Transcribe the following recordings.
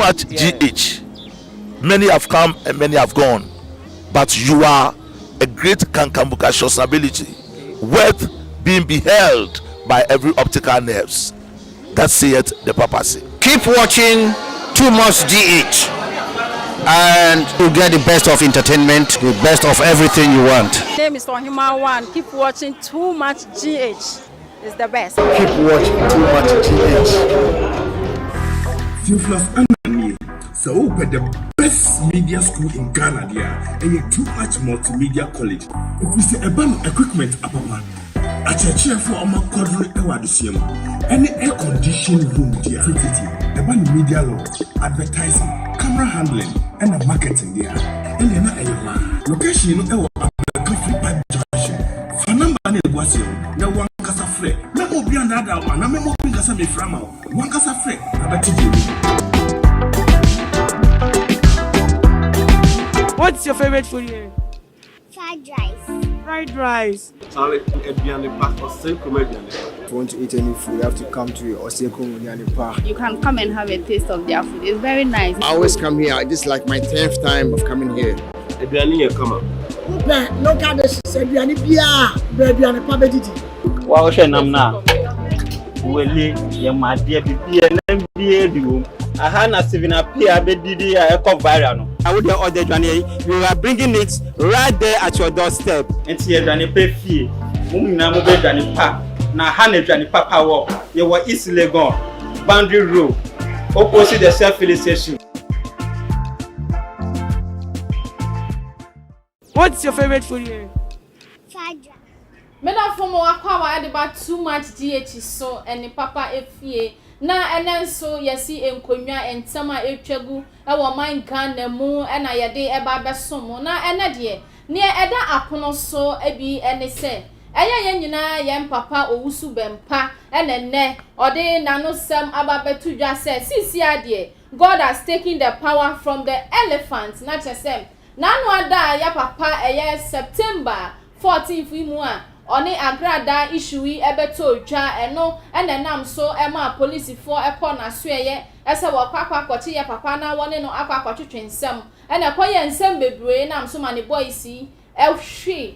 much GH. Many have come and many have gone, but you are a great Kankambuka ability, worth being beheld by every optical nerves. That saith the papacy. Keep watching Too Much GH, and you get the best of entertainment, the best of everything you want. My name is Ohima One. Keep watching Too Much GH. It's the best. Keep watching Too Much GH. So, but the best media school in Ghana, there, and you Too Much Multimedia College. We say a band equipment, apapa. A chair for our quadri ewadisium. Any air conditioned room, dear. A band media law, advertising, camera handling, and a marketing, dear. And then a location, a coffee pipe junction. For number, was no one casa free. No be another one. I'm moving as a frama. One casa free. I bet you. What's your favorite food here? Fried rice. Fried rice. If you want to eat any food, you have to come to Oseko Munyani Park. You can come and have a taste of their food. It's very nice. I always come here. This is like my 10th time of coming here. Local dishes, Ebiani Bia, Ebiani Pabediti. Wow, Shenamna. Well, your my dear BB. Ahana Sivina Pia Bedidi Eco Viral. I would order Johnny. You are bringing it right there at your doorstep. And see Johnny pay fee. Mumina Mobe Johnny Pa. Na Hane Johnny Papa walk. You were easily gone. Boundary Road. Opposite the self-filling station. What's your favorite food here? Fried rice. Meda fomo akwa ade ba Too Much GH so eni papa efie na enen so yesi enkonwa entama etwagu e wo man Ghana mu e na yede e ba besom na ene de ne eda apono so ebi ene se eye nyina ye papa owusu bempa enenne ode nanosem aba betudwa se sisi ade God has taken the power from the elephant na chesem nanu ada ya papa eye September 14th imu a oni agrada issue ebeto twa eno enenam so ema police for ekọ na so eye ese wo kwakwa kwachi ya papa na woni no akwa kwatwetwe nsem ene koye nsem bebre nam so mane boys ehwe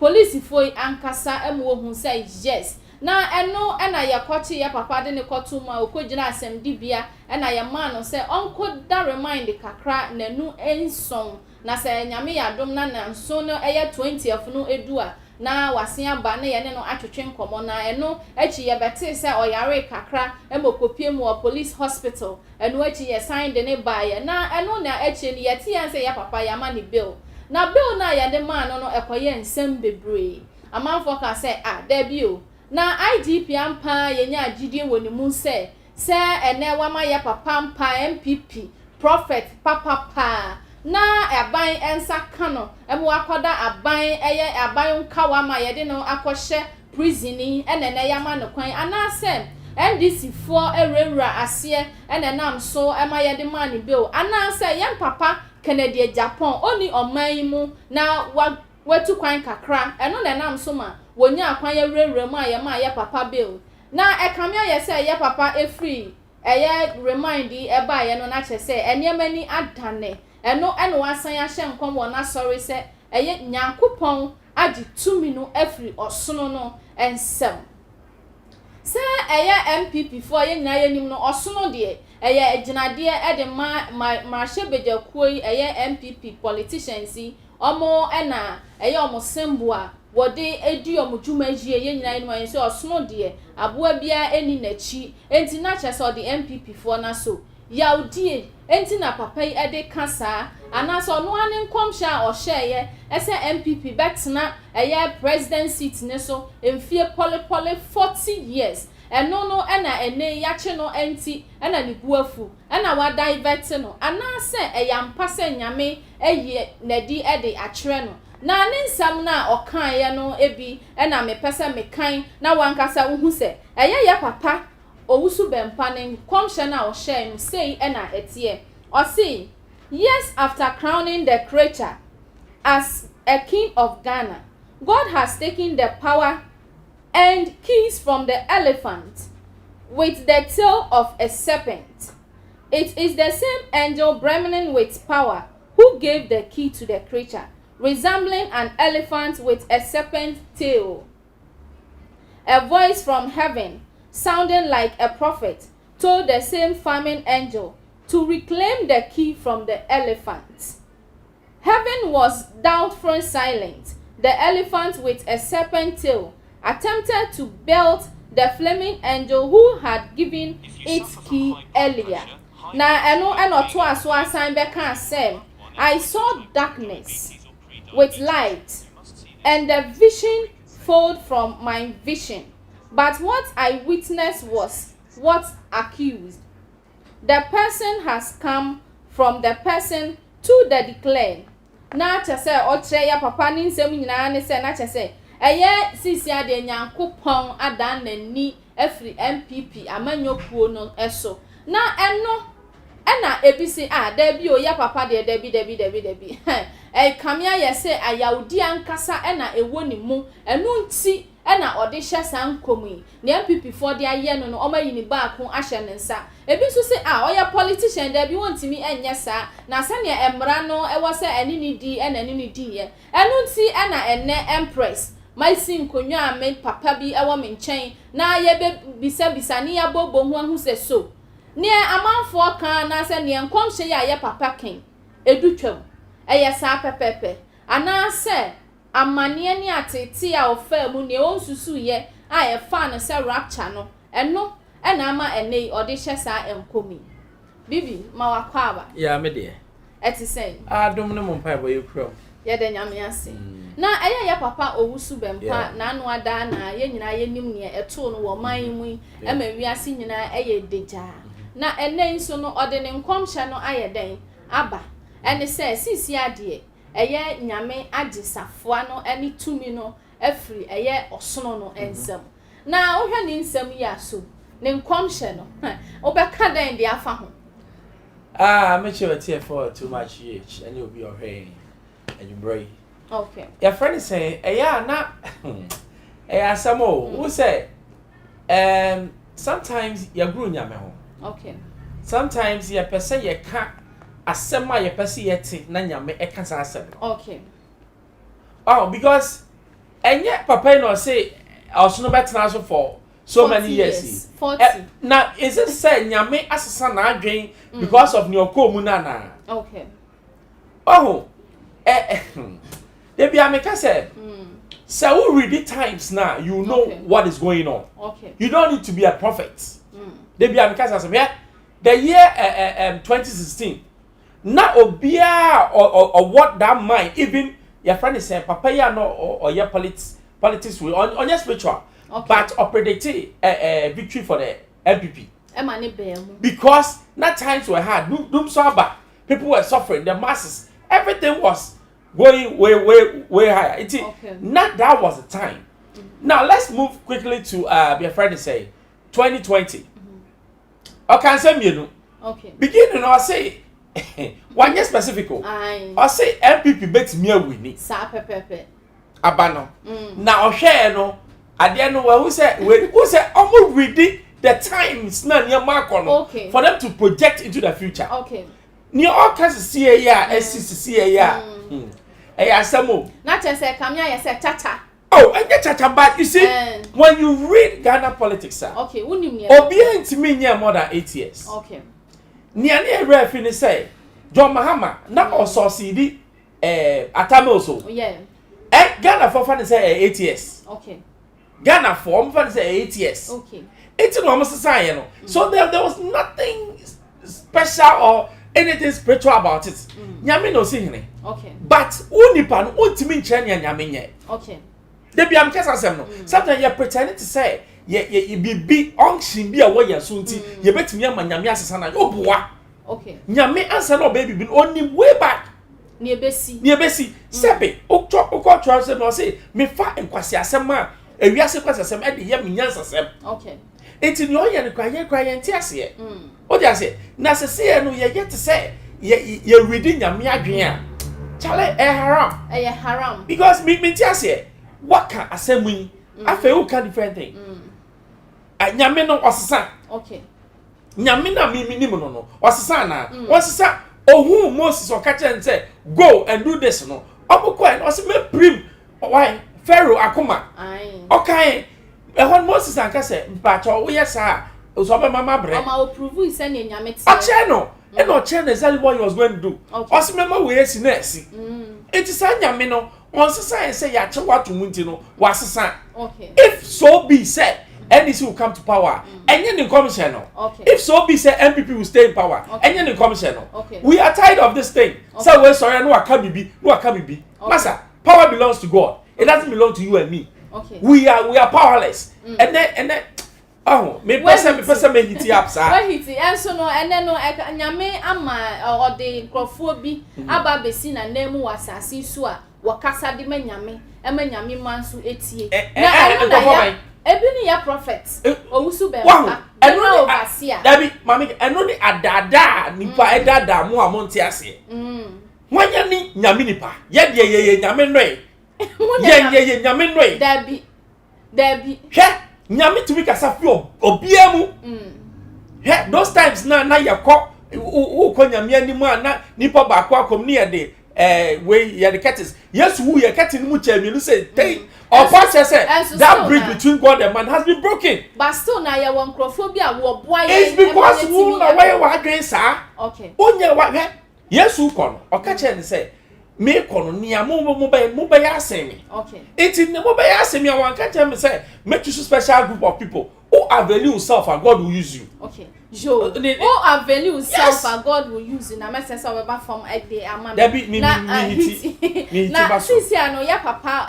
police for ankasa emu ohun say yes na eno ena ye kwachi ya papa de ne kotuma okogina asem dibia ena ye man no say onko da remind kakra nanu enson na say nyame ya dom na nanso no eye 20th no edua na wasia ba na ye ne no atwetwe nkomo na eno echi ye bete se oyare kakra emokopie mu o police hospital eno echi ye sign de ne ba ye na eno na echi ne ye tie se ya papa ya ma ni bill na bill na ye de man no ekoye nsem bebre amanfo ka se da bio na IGP ampa ye nya agidie woni mu se ene wama ye papa ampa MPP prophet papa na aban ensa kano emu akoda aban eye aban kawa ma yede no akohye prisoni enene yama no kwan anase NDC for ewura ase enenam so ema yede man bill anase yem papa Kennedy Japan oni oman mu na watu kwan kakra eno nenam so ma wonya akwan ewura mu ayema ye papa bill na ekamia ye say ye papa efree eye remind eba ye no na chese eniemani adane eno asan ya hye nkom wona sorry se eye nyankopon agi tumi no afri osono no ensem se eye MPP for ye nyina ye nim no osono de eye aginade e de ma hyebeja kuoi eye MPP politicians omo ena eye omo sembo a wode edi omo dwumajie ye nyina nim ayen se osono de aboa bia eni nachi enti na chese de MPP for na so yaudie enti na papa yi ede kasa anaso no ane nkomhya o hyeye ese MPP betna eye president seat ne so emfie pole 40 years eno no ena ene yache no enti ena ni buafu ena wa divert no anase eyampa se nyame eye nadi ede akere no na ne nsam na okan ye no ebi ena mepese mekan na wankasa uhu se eye ya papa Owusu bempanen komshana o shame say ena etie or say years after crowning the creature as a king of Ghana, God has taken the power and keys from the elephant with the tail of a serpent. It is the same angel brimming with power who gave the key to the creature, resembling an elephant with a serpent tail. A voice from heaven, sounding like a prophet, told the same farming angel to reclaim the key from the elephant. Heaven was doubtful silent. The elephant with a serpent tail attempted to belt the flaming angel who had given its key earlier. Na eno to aswa sign beka say, I saw darkness with light, and the vision flowed from my vision. But what I witnessed was what accused. The person has come from the person to the declare. Na chese otre ya papa ni nsem nyina ne se na chese eye sisi ade nyankopon adan nani afri MPP amanyokuo no eso na eno na ebisi da bi o ya papa de da bi kamia yese ayawdi ankasa na ewo ni mu enu nti na ode hye san komu ne MPP for de aye no omayi ni baako ahye ne nsa ebi so se oya politician da bi wontimi enye sa na se ne emra no ewo se eni ni di na eni ni di ye enu nti na enne empress my sin konwa me papa bi ewo me nchen na ye be bisa ni ya bobo hu ahu se so ne amanfo kan na se ne nkomhye ya ye papa ken edutwam eye sa pepepe ana se amane ni atete a ofa mu ne onsusu ye a ye fa no se rapture no eno na ama enei ode hye sa enkomi bibi ma wakwa aba ya me de eti say adom ne mo mpa boye kuro ye de nyame ase na eye ye papa owusu bempa na anu ada na ye nyina ye nim ne eto no wo man mu e ma wiase nyina eye deja na enei so no ode ne nkomhye no aye den aba ene say sisi ade eye nyame agisafoa no eni tumi no afri eye osono no ensem na ohwe ni nsem ya so ne nkomhye no obeka den de afa ho me che tie for too much and you be ohwe and you bray okay your friend is saying na asamo who say sometimes you grow nyame ho okay sometimes you person you can asema ye pesi yeti na nyame ekasa asem okay because enye papa no say osono betra so for so many years 40 now is it say nyame asesa na adwen because of nyokomu na okay they be ameka say so we read the times now you know what is going on okay you don't need to be a prophet they be ameka say the year 2016 na obia or what that mind even your friend is saying papa ya no or your politics will on your spiritual but or predict victory for the MPP because that times were hard doom so bad people were suffering the masses everything was going way higher not that was the time now let's move quickly to your friend is saying 2020 okay say me okay beginning I say one year specific I say MPP bet me a winning sa pepepe abano na ohwe no ade no who say almost ready the times na near mark for them to project into the future okay near all kinds of see ya SCC ya asamo na say kamia ya say tata and get chacha but you see when you read Ghana politics sir okay unim ne obi antimi nya more than 8 years okay nia ne ref ni say John Mahama na ososidi atame so yeah Ghana for fan say 8 years okay Ghana for fan say 8 years okay it's no almost say no so there was nothing special or anything spiritual about it nyame no see hene okay but unipa no ontimi nche nya nyame nye okay they be am kesa sem no sometimes you pretend to say ye be unction bi a wo ya so nti ye betimi ama nyame asesa na oboa okay nyame answer no baby bin only way back ni ebesi sebe okọ trust no say me fa enkwasi asem a ewiase kwasi asem e de ye menyansa asem okay enti ni oye ne kwaye nti ase o de ase na sese no ye yet say ye reading nyame adwen a chale haram because me nti ase waka asem yi afa you can different thing nyame no osesa okay nyame na mi no osesa na osesa ohu Moses okache nse go and do this no obukọ and osi me prim why Pharaoh akoma okay ehon Moses anka se mpacho wo yesa so be mama bre o ma o prove ise na nyame tie ache no and no che na exactly what he was going to do osi mema we esi na esi it is nyame no on sesa say ya che watu munti no wasesa okay if so be said NDC will come to power. And the commission no. Okay. If so be say MPP will stay in power. Okay. And the commission no. Okay. We are tired of this thing. Okay. So we sorry no akabibi, no akabibi. Okay. Master, power belongs to God. It doesn't belong to you and me. Okay. We are powerless. And then oh, me person me hit up sir. Where hit and so no and then no nyame ama or the crofo bi aba besi na nemu wasasi so a wakasa de nyame nyame manso etie. Na ebini ya prophet owusu be mpa eno obasia dabi mami eno ni adada nipa edada mu amonte ase wanya ni nyame nipa ye de ye nyame noe ye nyame noe dabi he nyame tumi kasa fi obia mu he those times na yakọ wo nyame animu na nipa ba akọ akom ni ye de we ye the curtains yes who ye curtain mu chamienu say hey or pastor say that bridge between God and man has been broken but still na ye won crofobia wo boy it's because who na why wa adwen sa okay onya wa he yesu kono o ka che ne say me kono nia mo be ya asemi okay it in mo be ya asemi a wan ka che me say make you special group of people who avail yourself and God will use you okay Joe, who avail yourself and God will use you. Na message over from a day amam. Na sisi ano ya papa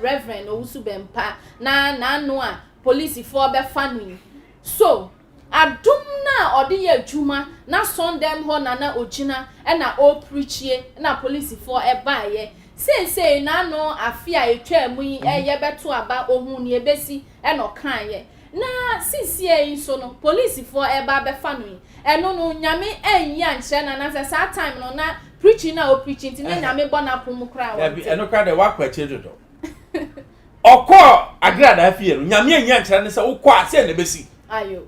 reverend owusu bempa na no a police for be fanu. So adum na odi ye adwuma na sondem ho na ogina e na o preach ye na police for e ba ye. Say na no afia etwa mu ye beto aba ohun ni ebesi e no kan ye. Na sisi e so no police for eba be fanu eno no nyame enya nche na say that time no na preaching na o preaching tin nyame bona pom kra wa eno kra de wa kwa chedodo okọ agrada afie no nyame enya nche na say ukọ ase na besi ayo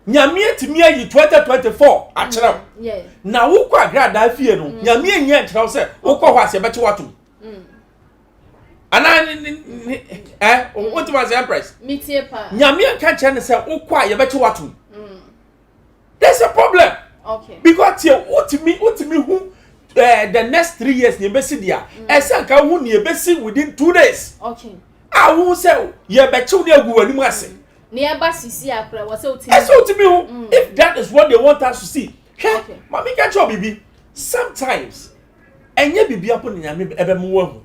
nyame timi ayi 2024 akira yeah na ukọ agrada afie no nyame enya nche say ukọ ho ase beche watu ana what was the empress metie pa nyame kan che ne say ukwa ye beche watu there's a problem okay because you ultimate who the next 3 years ye besi dia esa ka hu ne ye besi within 2 days okay a hu say ye beche uni agu wani mu ase ne eba sisi akra wo say ultimate esa ultimate who if that is what they want us to see okay mami ka cho bibi sometimes enye bibi apo ne nyame ebe mu wahu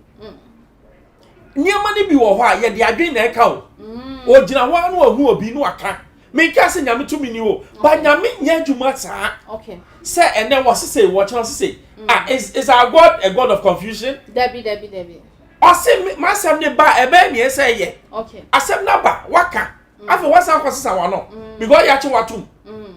niama ni bi wo ho a ye de adwen na eka o o gina ho anu ahu obi nu aka me ka se nyame tumi ni o ba nyame nya adwuma saa okay say ene wo se wo chance say is our God a God of confusion debi o se masem ne ba ebe ni say ye okay asem na ba waka afi wasan kwasesa wa no because ya che watum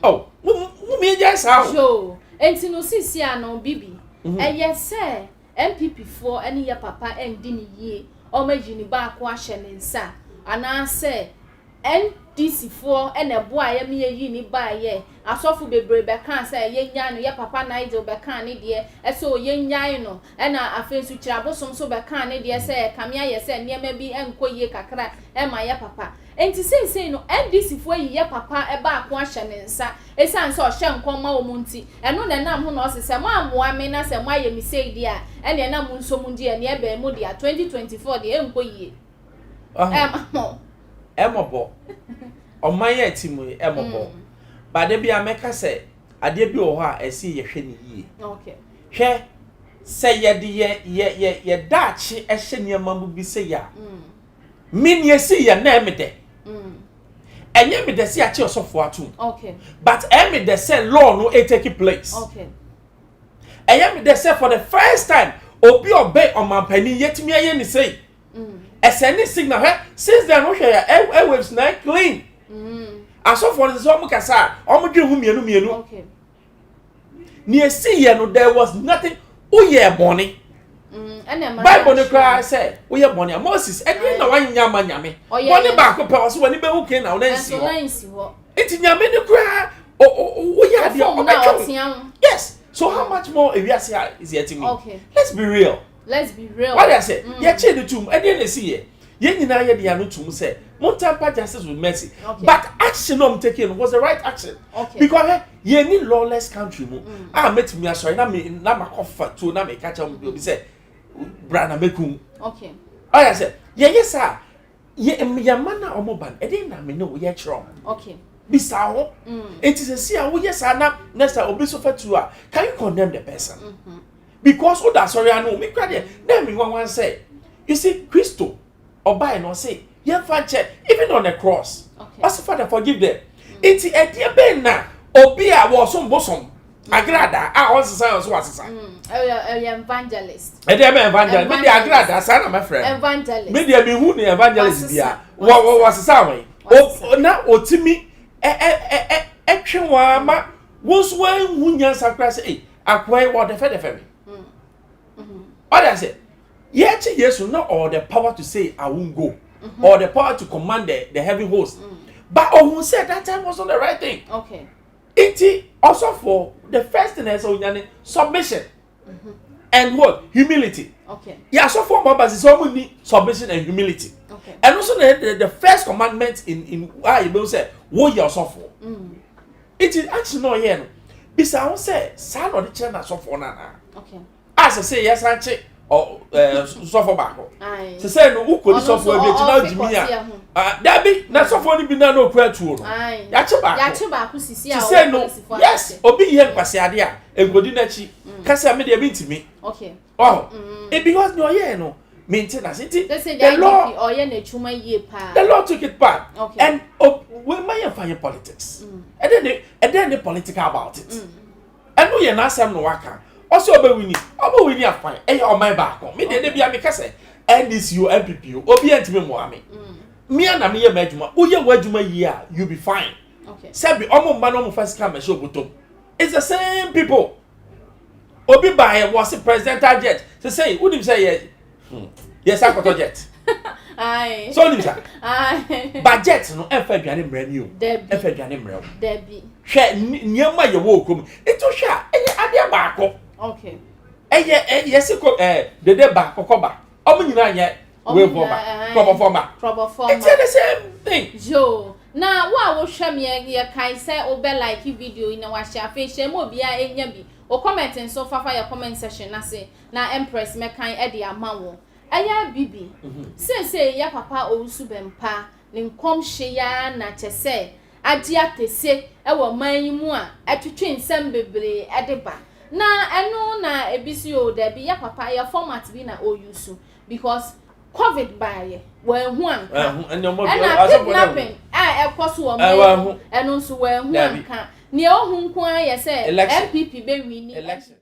oh mu me ja saa o enti no sisi ano bibi eye say MPP for any ya papa endi ni yie o meji ni ba ko ahye ne nsa ana se NDC for ene boa ya me yi ni ba ye asofu bebre be kan se ye nya no ya papa Nigel be kan ne de ese o ye nya no ena afensu kira bosom so be kan ne de se kamia ye se niema bi enkoye kakra e ma ya papa enti sei no NDC for yi ya papa e ba ko ahye ne nsa esan se o hye nkoma o munti eno na nam ho no se se ma amoa me na se ma ye mi sei dia ene na mu nso mu dia ne e be mu dia 2024 de enkoye emobo omaye timu emobo ba de bia meka se ade bi wo ho a esi ye hwe ne yie okay hwe se ye de ye daachi ehye niam mu bi se ya min ye si ye na emede enye me de se achi osofo atu okay but me de se law no take place okay enye me de se for the first time obi obey on mampani yetimi aye ni say any signal since then we share airwaves na clean aso for the so mukasa omo dwe hu mienu okay ni esi ye no there was nothing uye boni Bible no cry say uye boni Moses edwin na wanya ma nyame boni ba ko pe so wani be hu ken na wona nsi ho iti nyame no cry yeah, yes. So how much more if you say is getting me? Okay. Let's be real. Let's be real. What I say? Yeah, change the tomb. And then they see it. You know, you are not to say. Montampa justice with mercy. Okay. But action I'm taking was the right action. Okay. Because you need lawless country. I met me. Sorry, na me na my coffee to na me catch up. Be say, Brana mekum. Okay. I said, yes sir. Ye mana omoban. E dey na me know ye chrom. Okay. Bisa ho. It is a see how yes na next time obi so for to can you condemn the person? Because what that sorry I know me cry there. Then me one say, you see Christo or by no say, yeah check even on the cross. Okay. Also Father forgive them. It's a dear ben na obi a was some bosom. Agrada I also say was Evangelist. E dey evangelist. Me dey agrada say na my friend. Evangelist. Me dey be who ni evangelist bia. Was say we. O na otimi twa ma wonso wan hunya sakra say akwai what the fe Others say, yet yes, not all the power to say I won't go, or the power to command the heavy host. But who said that time was not the right thing. Okay. It also for the first thing is submission and what humility. Okay. Yeah, so for Baba is only submission and humility. Okay. And also the first commandment in why you will say, "What you suffer." It is actually not here. Because I will say, "Son of the children suffer na." Okay. As I say, yes, I check or suffer back. Aye. To say no, who could suffer a bit now, Jimmy? Debbie, not suffer any banana no prayer to. Aye. Yachuba, who see, to say no, yes, obi here, Passadia, and Godinachi, Cassa made a mean to me. Okay. Oh, it because no, yeah, no, maintenance. The law or yen chuma ye pa. The law took it back. Okay. And we may find politics. And then the political about it. And we are not some no worker. Also, we need a fine. Eh, on my back. Me, they be a mekase. And this you MPP. Obi antime moami. Me and me majuma. Uye wajuma year. You be fine. Okay. Sabi omo mano first come show buto. It's the same people. Obi by was the presidential jet. To say, who did say yes, I got a jet. Aye. So Lisa. Aye. But jet no efa aduane brand new. Debbie. Efa aduane mrew. Debbie. Hwe nyama ye wo kom. Eto hwe enye ade baako. Okay. Yesiko dede ba kokoba. Omo nyina ye we bomba. Trouble forma. It's the same thing. Joe. Na wo hwe me ye kai say obe like video ina wa share fe share mo bia enya bi. O comment nso fafa your comment section na say na Empress me kan e de amawo. Aya bibi. Say ya papa owusu bempa ne nkom hye ya na chese ade atese e wo man mu a atwetwe nsem bebre e de ba. Na eno na ebisi o da bi ya papa ya format bi na oyusu because COVID buy when one and kidnapping ekoso wo man eno so when one kan ne ohun kwa ya say MPP be win election.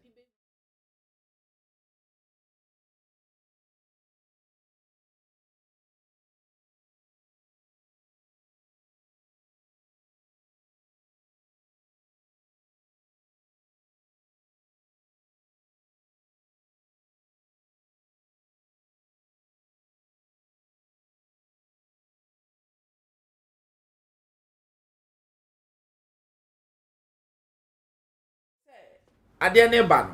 Ade ne ban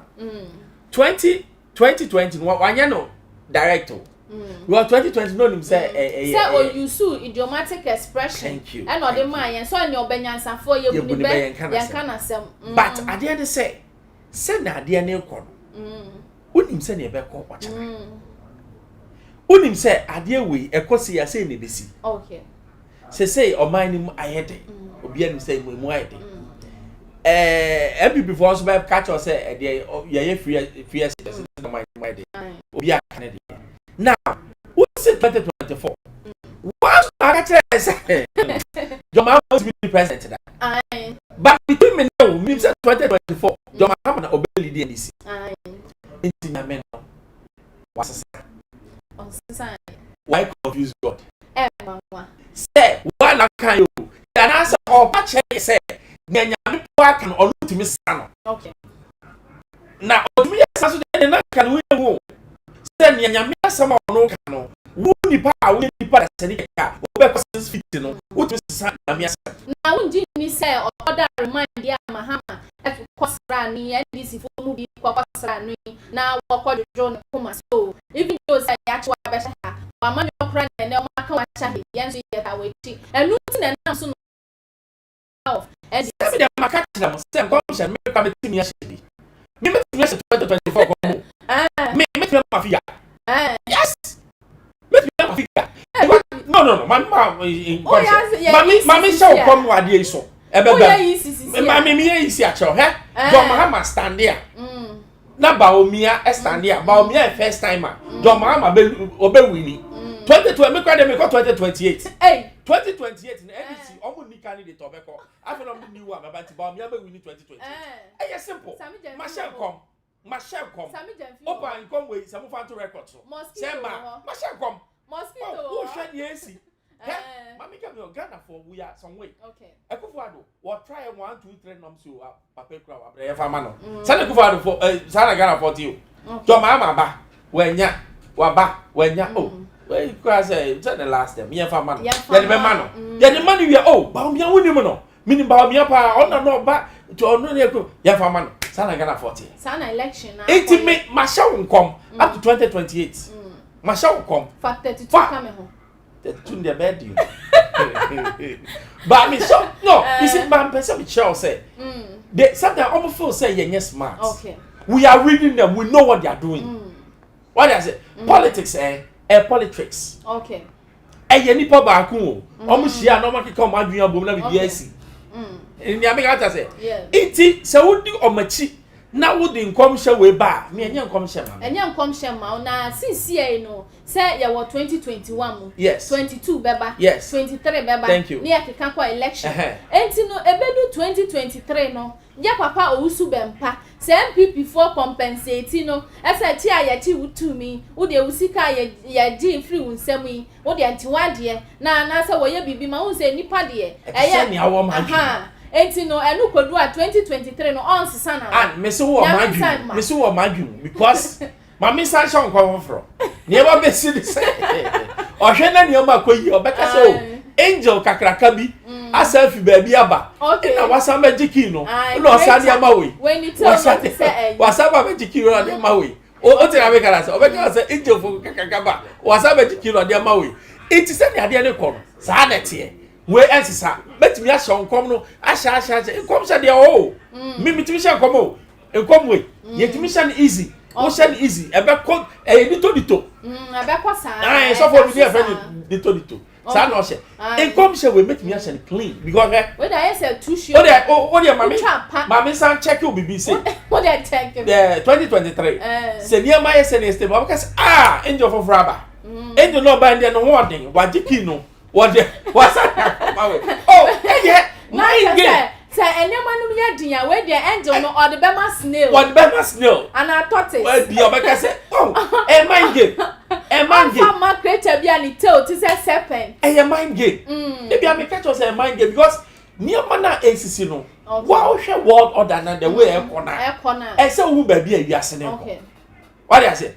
2020 wanya no director well 2020 no nim say o use idiomatic expression and o de man yen so any obanyansafo ye bu ni be yanka na sem but ade ne say na ade ne ko unim say na e be ko kwacha unim say ade we ekosi ya say na besi okay say o man nim ayede obi anim say mu ayede every before so by catch us say yeah free no my day obi akane dey now who say 2024 what I say your man must be president that but between me now me say 2024 your man na obey the NDC into na men was say why confuse God mama say why can you and answer or patch say nyanyame pa kan onu timi sano okay na odumi yasa so de na kan we wo se nyanyame asama onu kan no wo nipa a wo nipa da sani ka wo be ko 6 feet no wo to say Amias. Now, when you say, or that remind ya Mahama, at Quasrani, and this if you move Quasrani, now what the John Kuma. So, even though say actual better, or money or credit, and no matter Yancy yet I wait. And looking and now soon. And the Macatram, Sam Gomes and make a team yesterday. Give me 2024. Make me mafia. Yes. Make me mafia. No. Mammy shall come what day so. Mammy, me is actual, eh? John Mahama stand there. Now, Baumia, stand there. Baumia, first timer. John Mahama, obey Winnie. 2028. Hey, 2028 in NDC, almost need candidate tobacco. I feel I'm the new one about Baumia, we need 2028. Hey, simple. Marshall come. Open and come with some fun to records. Marshall come. Mosquito. Who should you see? Mammy come to Ghana for we are some way. Okay. I could what try 1, 2, 3 numbers to Papa Crow, Famano. Santa Kufado for Santa Ghana for you. John Mama, when ya, Waba, when ya, oh. Well, you can say, it's the last time. Yeah, for money. Yeah, the money we are, oh, Baumia Winimono. Meaning Baumia, on no back to honor. Yeah, for money. Santa Ghana 40. Sana election. 80 make Marshall come up to 2028. Marshall come. For 32 coming home. The tune the bed you. But I mean, so no, you see, my person Michelle say, they sometimes almost feel say you're smart. Okay. We are reading them, we know what they are doing. What does it? Politics, politics. Okay. You need to back home. Almost here, no one come and do your boom with BSc. In the America, say, it so would you or machi. Now would the income share way back. Me and young come share. And young come share now. Since here, no, say you were 2021. Yes. 22 beba. Yes. 23 beba. Thank you. Near Kikakwa election. And you know, ebedu 2023 no. Ya papa ousu bempa. Say MPP for compensating no. As I tia ya ti to me. Udi usika ya ji free unsemi. Udi antiwadie. Na say woye bibi ma unse nipa de. Eya ni awo ma. Enti no enu kodu a 2023 no on sisa na. And me so wo madwum because mama san shon kwa from. Niema be si say. Ohwe na niema koyi obeka so angel kakraka bi asafi baabi aba. Na wasa magiki no. No osa niema we. When you tell me say wasa magiki no niema we. O te na be kala say obeka say angel fo kakraka ba. Wasa magiki no niema we. Enti say ne ade ne ko no. Sa na tie. We answer bet me asha nkom no asha nkom sha de o me mitimi sha nkom o nkom we yetimi sha easy o sha easy ebe ko dito ebe ko sa so for me friend dito sa no sha nkom sha we make me asha clean because we dey say two show o dey mama san check you BBC what dey check the 2023 se near my SNS because angel for fraba angel no band there no warning wajiki no what's that? Oh, yeah. Nine game. Say, any man who had dinner where the angel or the Bema snail. What Bema snail? And I thought it. Well, the other say, oh, a mind game. A mind game. I'm not creative, be any tail to say serpent. A mind game. Maybe I make catch a mind game because near mana ACC no. Wow, she world order than the way a corner. I say, who baby a yasin. Okay. What I say?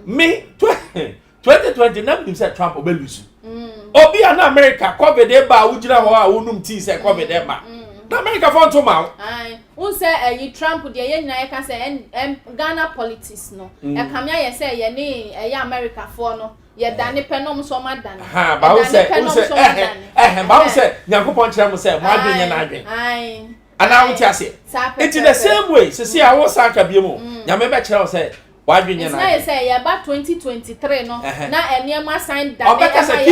Me 2029 himself Trump will lose. Obi an America COVID eba ujina ho a wonum ti say COVID eba. Na America for to ma. Ai, won say you Trump de ye nyina ye ka say Ghana politics no. E kamia ye say ye ne America for no. Ye dane penom so ma dane. Ha, ba wo say ba wo say Nyankopon kire mo say mo adwenye na adwen. Ai. Ana wo ti ase. It is the same way. Se a wo sa ka biemu. Nyame be kire wo say wadwenye na. It's say ya ba 2023 no. Na eniema sign dane. Obeka say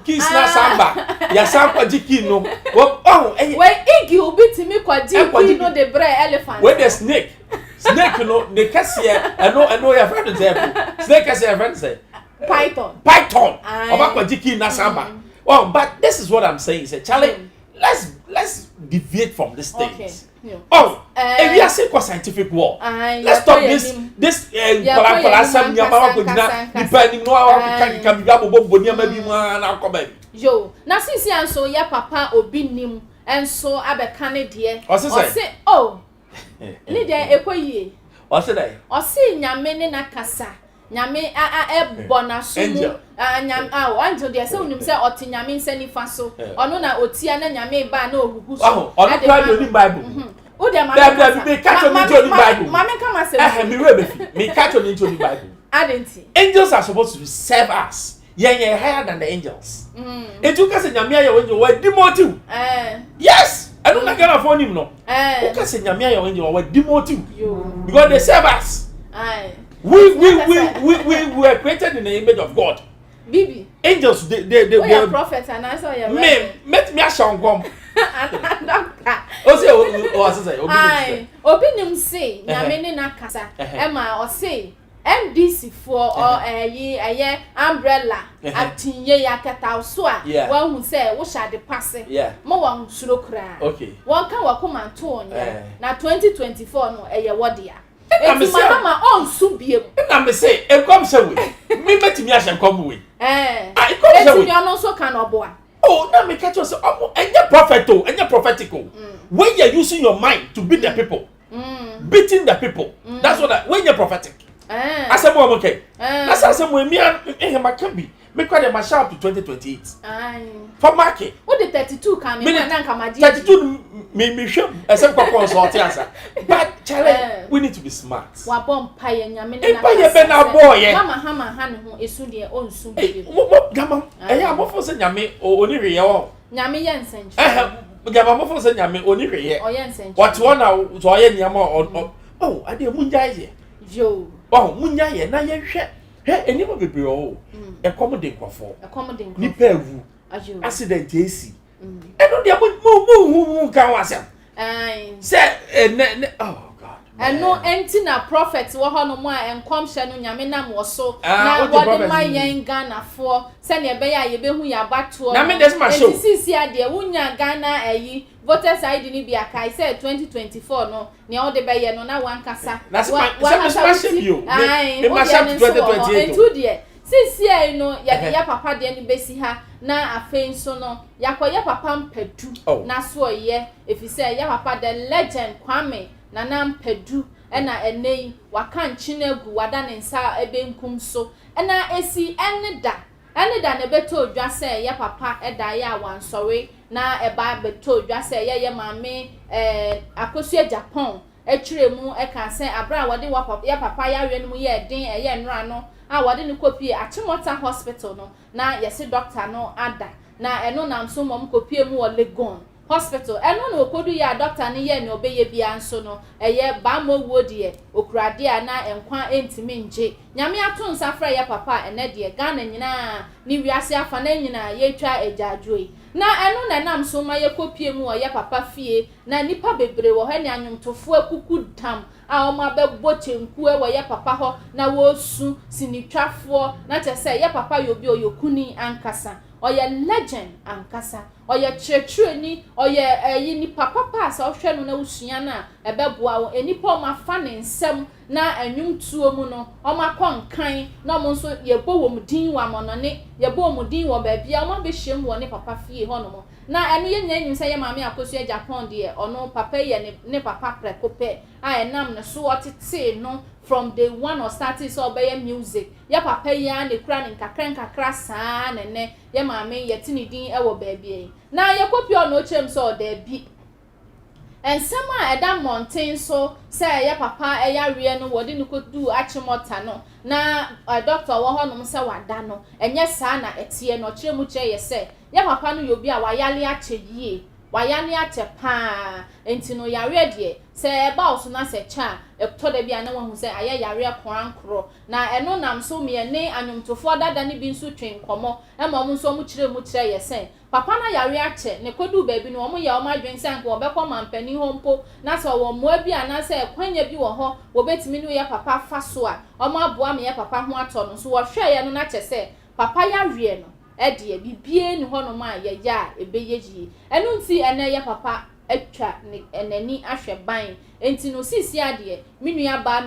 keys na samba. Ya samba jiki no. We igi obitimi kwa jiki no the bre elephant. We the snake. Snake no, the kase I know your friend there. Snake kase your friend say. Python. Obaka jiki na samba. Well, but this is what I'm saying. Say, Charlie, let's deviate from this thing. Okay. Yeah. Oh, if you are saying for scientific war, let's stop this depending no how can be yo, na since and so ya papa obi nim and so abekane de o say oh ni de ekoyie o say dai o say nyame ne na kasa nyame bona sumu nyam angel dey say unim say oti nyame nsa nifa so ono na otia na nyame ba na ohuhu so ono kwa no bible o dey me catch on into the bible mama come say me we me catch on into the bible adenti angels are supposed to serve us yeah higher than the angels it took us nyame aye when you were demoted yes I don't like that for him no because nyame aye when you were demoted because they serve us we were created in the image of God. Bibi. Angels, they were prophets and I saw your met me a shang gum. Opinion say, Yamini Nakasa, Emma or say, MDC for or a year umbrella, acting ye yakata swa, one who say, what shall the passing? Yeah, more one should cry. Okay, one can walk on tone, now 2024 no a year what dear. I'm on Subia. I'm say, it comes away. Me met me as a come away. I come away. You are also kind of boy. Oh, now me catch us. And you're prophetical, and you're prophetical. When you're using your mind to beat the people, beating the people, that's what when you're prophetic. I said, well, okay. That's how some me and my can be. Me quite a mash up to 2028. For market. What the 32 come in and come at 32 me show as a but Charlie, we need to be smart. Wa bomb pie and yamin. Boy, Mama Han who is soon their own soon. Gamma, I am for saying Yami or only real. Yami Yansen. I have Gamma for saying Yami only real. Or Yansen. What one hour to Yama or oh, I did Munjay. Joe. Oh, Munjay, now you share. Hey, and you will be all accommodate for accommodating Niperu accident JC. And on the moon can was say, oh God. And no empty na prophets were no more and come shanu Yaminam was so. Now, what my young Ghana for send your bay, you be who you are back to. I mean, that's my show. See, dear, Wunya Ghana, a voters I didn't be a I said 2024, no, near all the bay, no, now one casa. That's my you. I myself 2028. Dear. Since you know, ya papa de ni besi ha na afein so no yakoya papa mpedu na so ye if you say ya papa the legend Kwame Nana mpedu ena enei waka nchinagu wada ne nsa ebe nkum so ena esi ene da ne beto odwa say ya papa eda ya wansori na eba beto odwa say ye mame akosua Japan etwiremu eka say abra wade ya papa ya we no ye den eye nra no wade ni kopie Achimota hospital no na yesi doctor no ada na eno nam so mom kopie mu o Legon hospital eno na okodu ya doctor ni ye na obeye bia nso no eye ba mo wodie okurade a na enkwa entimi nje nyame ato nsafra ya papa ene de Ghana nyina ni wiase afa na nyina ye twa ejaadwoi na eno na nam so ma ye kopie mu o ya papa fie na nipa bebre wo ha ni anyumtofo akuku dam a o ma bebo chenku e wo ya papa ho na wo su sinitwafo na che se ya papa yobi oyokuni ankasa oye legend ankasa oye churchuni oye yi ni papa pass ohwe no na usua na ebeboa wo enipa o ma fa ne nsem na anwumtuo mu no o ma konkan na mo nso yebo wo mudin wa monone yebo wo mudin wo ba bia o ma be hiem wo ne papa fie ho no mo na eno ye nyanyim se ye maame akosua Japan de ono papa ye ne papa prekope a enam ne so otete no from day one or starting so obey music ya papa ya ne kura ne nkakra saa ne ye maame ye tinidin e wo ba bia na ye kopi ono chem so da bi ensema eda mountain so say ya papa ya wie no wodi ne kodu Achimota no na doctor wo ho no se wada no enye saa na etie no kiremu kire ye say ya papa no yobi a wayale acheyie wayane ache pa enti no yare de se ba oso na se cha to da bia na wahu se aye yare korankro na eno nam so me ne anyumtofo dada ne bi nso twen komo e ma mo nso mo kire ye se papa na yare ache ne kodu ba bi no mo ye o ma dwen san ko obekọ mampani hompo na so wo mo bi ana se kwanya bi wo ho wo betimi no ya papa fa so a o ma boa me ya papa ho ato no so wo hwe ye no na che se papa yare no edie bibie ni hono ma ye ya ebeyegi enu nti ene ye papa atwa enani ahwe ban enti no sisi ade me nua ba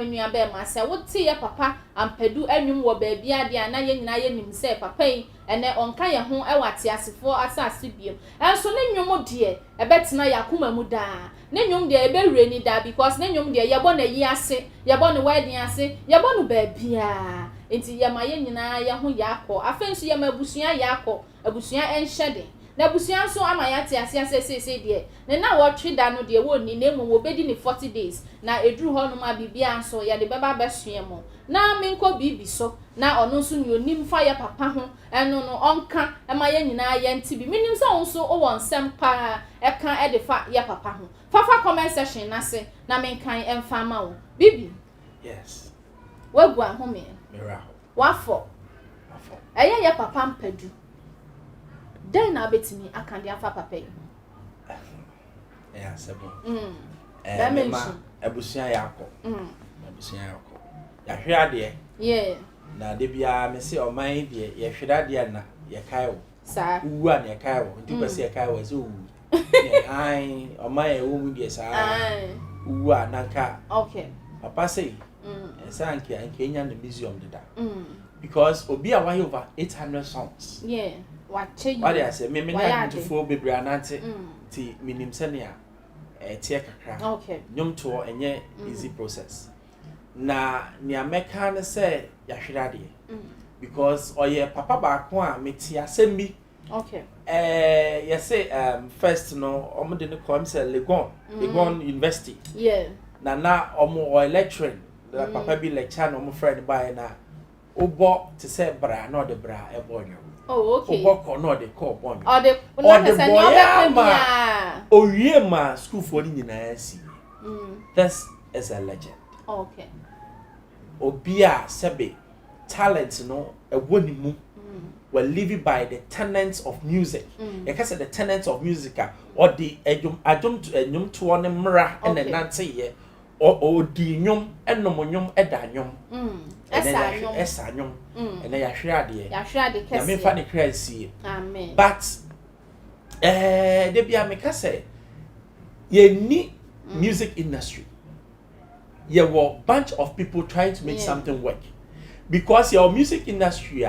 ma se wote ye papa ampadu anwum wo ba bia ade na ye nyina ye nim se papa yi ene onka ye ho e wate asefo asase biem enso ne nwum de ebetena yakoma mu da ne nwum de ebewure ni da because ne nwum de ye bo na yi ase ye bo no wedding ase ye bo no ba bia enti ye ma ye nyina ye ho yakọ afenso ye ma abusua yakọ abusua enhyede na abusua so ama ya te ase ase de ne na wo twe da no de wo ni na mu wo bedi ni 40 days na eduru ho no ma bibia nso ye de beba besue mo na menko bibi so na ono nso ni onim fa ya papa ho eno no onka e ma ye nyina ye ntibi minim so nso o won sempa e kan e de fa ya papa ho fafa comment section na se na menkan emfa ma wo bibi yes wagu ahome mera wafo eye ya papa mpadu den na betimi akande afa papa yi yeah sebo dimension abusua yakọ abusua yakọ ya hwe ade yeah na de bia me se oman de ye hwe ade na ye kai wo sa uwu a na kai wo nti kwese ye kai wo se uwu ai oman e wo mu de sa uwu a na ka okay papa say esa anke nya na museum de da because obi a wa over 800 songs yeah what I say me na to for bebre anante ti minim se ne a tie kakra okay nyom to enye easy process na ni ameka ne se ya hwirade because oye papa ba ko a meti asem bi okay you say first no omo de ne come say Legon University yeah na omo lecturing the papa bi lecture no omo friend by na obo te say bra na de bra e bonyo. Oh, okay. Oboko no de call bonyo. Or the owie ma school for ni nyina si. This is a legend. Okay. Obia sebe talent no e woni mu. Were living by the tenets of music. You can say the tenets of music or the adum to one mra and the nante ye or di nyom ennom nyom eda nyom. Esa nyom. And ya hwea de. Ya hwea de kese. Ya me fa ne kra sie. Amen. But de bia me ka say ye ni music industry. Ye were bunch of people trying to make something work. Because your music industry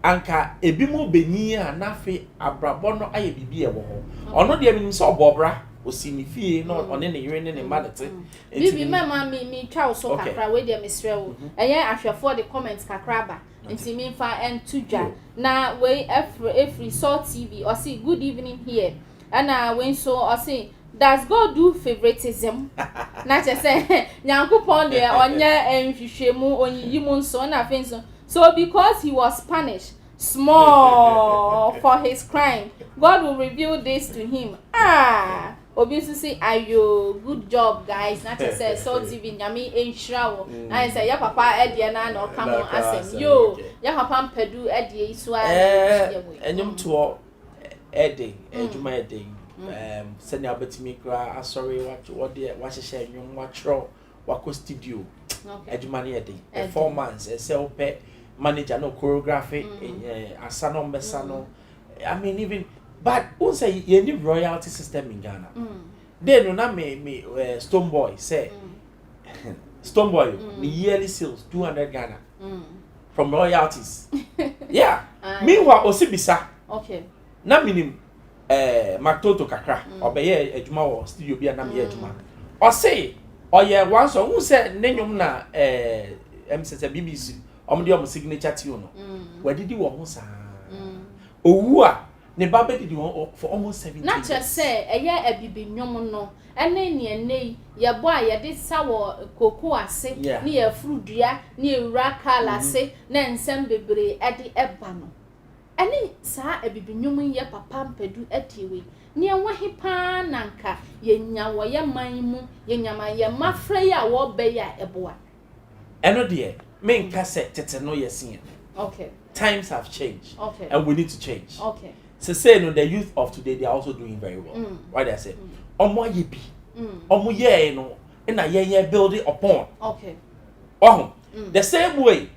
anka ebimo benyi a nafe abrabo no aye bibi e wo ho ono de minim so obobra osinifie no one ne yere ne madete bibi mama mi twa so kakra we de misre wo eye ahwefo de comments kakra ba nti mi fa entudwa na we every Salt TV or say good evening here and when so or say does God do favoritism na che say nyankopon de onye enhwehwemu onyiyimu nso na afenso. So because he was punished small for his crime, God will reveal this to him. Obviously say ayo good job guys. Not to say Salt TV nyami enhrawo. I say ya papa edie na no come on asem. Yo, ya papa mpedu edie iswa. Enyum to eding, ejuma eding. Send your betimi kra sorry what de wa hye enyum wa tro wa ko studio. Ejuma ne eding. 4 months e se ope manager no choreography asano mesano. I mean even but who say you need royalty system in Ghana. Then no na me Stonebwoy say Stonebwoy the yearly sales 200 Ghana from royalties. Yeah. Meanwhile Osibisa. Okay. Na minim Maktoto kakra obeye adwuma wo studio bia na me adwuma. O say oye one song who say nenyum na MCC BBC omde om signature tune no. Wadidi wo ho saa. Owu a ne baba didi wo for almost 17 years. Na che say eye abibinyom no ene ne ene ye bo a ye de sawo koko ase ne ye frudua ne ewura kala ase na nsem bebre e de eba no. Ene sa abibinyom ye papa mpadu atiwe ne enwa hepa nanka ye nya wo ye man mu ye nyama ye mafra ya wo be ya eboa. Eno de me nka se tete no yesin. Okay. Times have changed. Okay. And we need to change. Okay. So say no the youth of today they are also doing very well. Right I say. Omo ye bi. Omo ye no na ye build it upon. Okay. The same way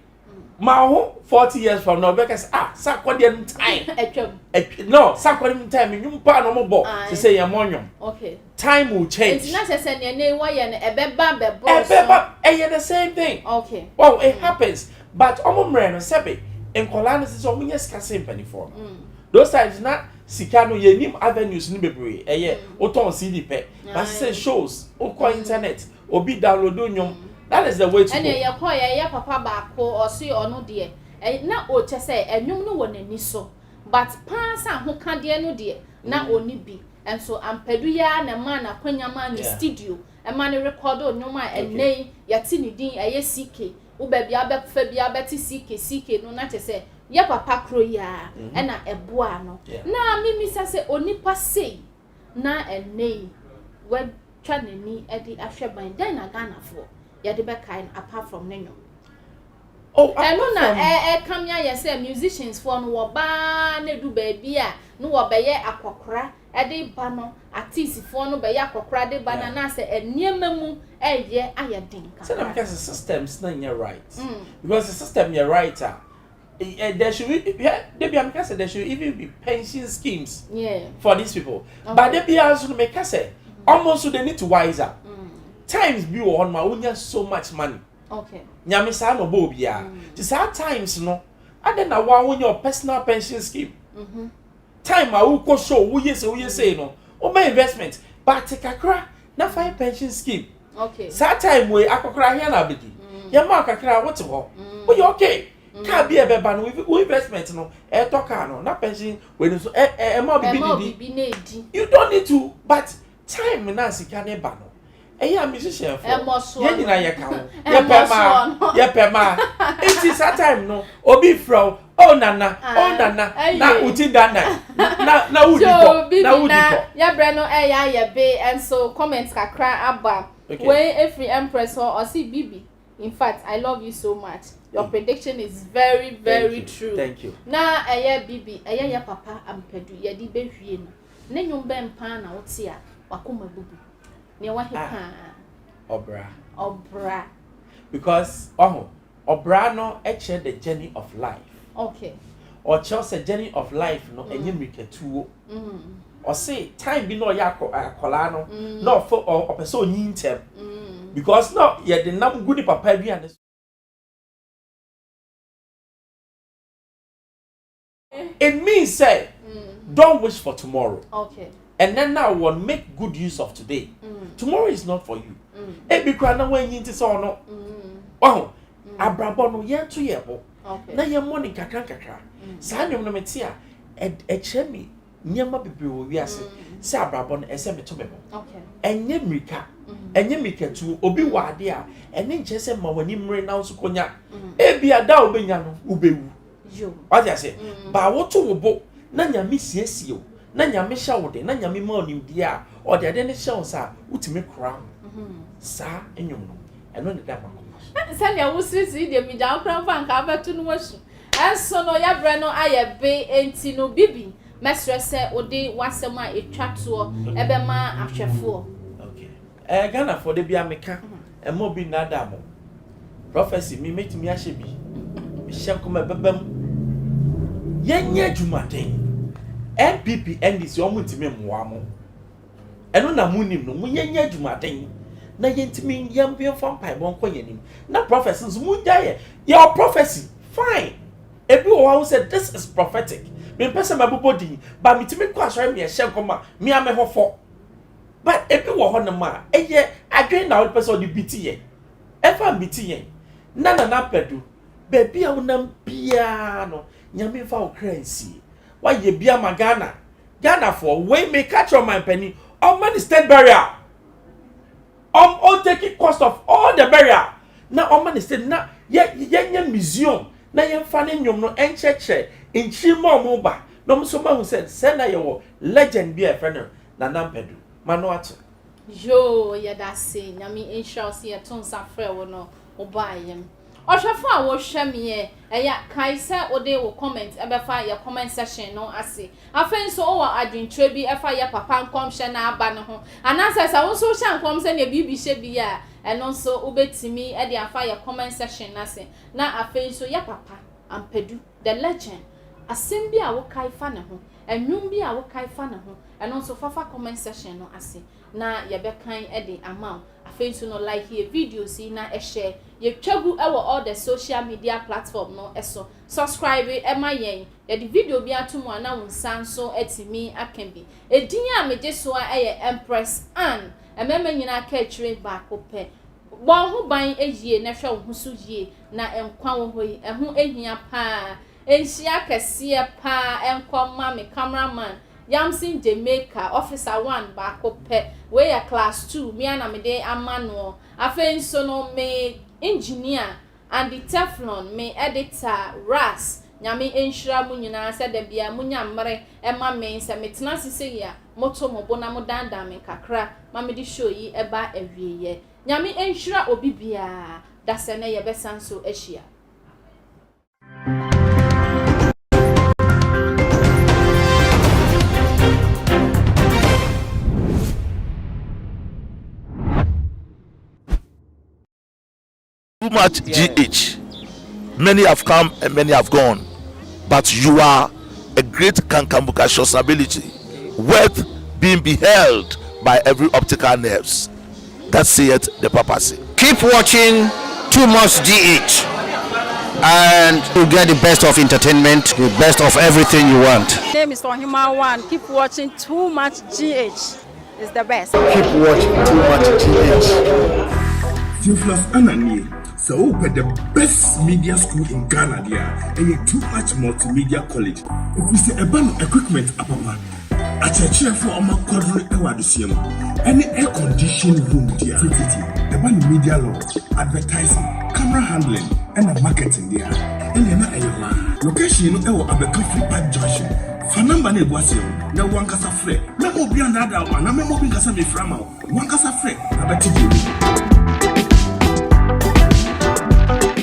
my whole 40 years from now because Sakwadian time. No, Sakwadian time you pan on my board to say your money. Okay. Time will change. It's not as any why and a beba the same thing. Okay. Well, it happens. But Omomren and Sebi in Colanis is almost casting penny for. Those times not Sikano Yenim avenues in Bebre, a year, Oton CD pay. But say shows, or internet, or be downloading. That is the way to go. And you call your papa back or see or no dear. And now, what to say, and you know one any so. But pass and who can't dear no dear, now only be. And so I'm Peduya and a man, a Quenya man in studio, a man record on no man and nay, Yatini Dean, a yes, CK, Ubebi Abek Fabia Betty CK, no not to say, ya papa croya, and a buano. Now, Mimi say, only passe, na and nay, when Channy me at the after by then a Ghana for. Yadi be kind apart from Neno. Oh, I know na come here you say musicians for no ba na du baby a no wo be ye akokora e de ba no artist for no be ye akokora de ba na say eniema mu ye ayedin ka. So because the system's not your right. Because the system you're right. There should there should even be pension schemes for these people. Okay. But they be also make say almost they need to wise up. Times be on my own so much money. Okay. Nyamisa no bobia. Just times no. I don't know why when your personal pension scheme. Time I will go show we say no. Oh my investment. But take a cra na fine pension scheme. Okay. That time we akokra here na bedi. Ya ma kakra what to but you okay. Can be a beba no investment no. E to car no na pension when so you don't need to but time na sika ne ba no. I'm musician for it is that time no obi from nana na uti that night na udiko ya brano ya be and so comments kakra aba when every empress or see bibi in fact I love you so much your prediction is very true. Thank you na bibi ya papa ampedu ya di be hwie no na nyum be mpa na wote a wakoma bubu. Obra. Because Obra no eche the journey of life. Okay. Or Chelsea journey of life no enye mrike tuo. Or say time be no ya kola no no for or person nyintem. Because no ye the nam good papa bi and it means say don't wish for tomorrow. Okay. And then now one make good use of today. Tomorrow is not for you. Ebi kwa na when yinti so no. Oh, abrabo no ye to ye bo. Na ye money kakra. Sa nyom no meti a chemi nyema bebre wo wiase. Se abrabo no ese meto bebo. Okay. Enye mrika. Enye miketu obi wade a ene nche se ma wani mre na so konya. Ebi ada obenya no ubewu. Yo. What you say? Ba woto wo bo na nyame siesie o. Na nyame hya wo de na nyame ma onim dia o de ne hya wo sa utimi kra sa enyum no eno ne da makoma sani a wusisi de mi ja kra fa nka abetu no wasu enso no ya bre no aye be enti no bibi mesre se ode wasem a etwato ebe ma ahwefo. Okay. Ghana for de bia meka e mo bi na da mo prophecy mi metimi ahye bi mi hye koma bebam yenye jumaden NPP NDC omuntime mmoa mo eno na munim no munyenye adwumaden na yentime yambie fam pai bon kwanyanim na prophecies munjaye your prophecy fine ebi o wa said this is prophetic me person mabobodi ba mitime kwa so me hye nkoma me amehofo but ebi wo ho na eye adwen na person di bitiye efa bitiye na pedu baby a wonam bia no nyame fa wo kransi why ye bia magana Ghana for we may catch on my penny on money state burial all taking cost of all the burial now on money state na ye museum na ye fane nyom no encheche enchimo moba no so ma who said send na your legend be a friend na nampedu mano ato yo ye da say nyame insurance ye ton safre wo no obayem Ohwefo a wo hwe me eya kai se ode wo comment ebefa your comment section no ase afen so o adwintre bi efa ya papa nkom hye na aba ne ho anansa sa wo so hye nkom se ne bibi hye bi a eno so obetimi e de afa your comment section na se na afen so ya papa ampedu the legend asem bi a wo kai fa ne ho enwum bi a wo kai fa ne ho eno so fafa comment section no ase na ye be kan e de amount afen so no like here video si na e share ye twagu e wo all the social media platform no eso subscribe e ma yen ye the video bi atomo na wonsan so etimi akambi edin a meje so a ye Empress Ann emema nyina ka akire ba ko pe bon ho ban eyie na hwe wo so yie na enkwa wo hoyi eho ehia pa enhia kese pa enkwa ma me cameraman Yamsin Jamaica officer 1 ba ko pe we ya class 2 me na me de amano afen so no me engineer and the Teflon me editor Ras nyame enhira mu nyina se da bia munya mmere e ma me se metena sise ya moto mobo na modanda me kakra ma me di show yi e ba awieye nyame enhira obi bia da se na ye besan so ahia. Too much GH. Many have come and many have gone, but you are a great Kankambuka ability, worth being beheld by every optical nerves. That saith the papacy. Keep watching Too Much GH, and you get the best of entertainment, the best of everything you want. My name is Ohima One. Keep watching Too Much GH. It's the best. Keep watching Too Much GH. Theophilus Anani, so open the best media school in Ghana there, and Too Much Multimedia College. We say a band equipment apapa. A chair for our quadruple ewadisium. Any air conditioned room there. The band media law, advertising, camera handling, and marketing there. And you're not a location at the Free Park Junction. Fanamba ne boasio na wankasa frɛ na obi anda da wa na memo bi kasa me frama wankasa frɛ na beti.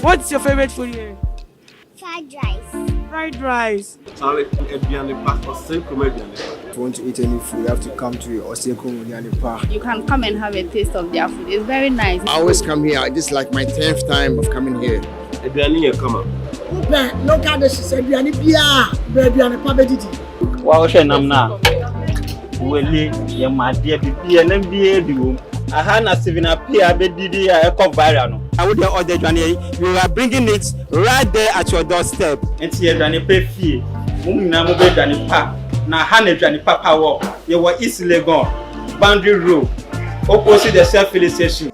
What's your favorite food here? Fried rice. Fried rice. If you want to eat any food, you have to come to Oseko Munyani Park. You can come and have a taste of their food. It's very nice. I always come here. This is like my 10th time of coming here. Local dishes, Adriani Bia, Adriani Pabediti. Wow, Shenamna. Wele, your my dear BB and MBA. Ahana Sivina Pia Bedidi Eco Viral. I would order Johnny. You are bringing it right there at your doorstep. And see Johnny pay fee. Mumina Mobe Johnny Park. Na Hane Johnny Papa walk. You were East Legon, Boundary Road, opposite the self-filling station.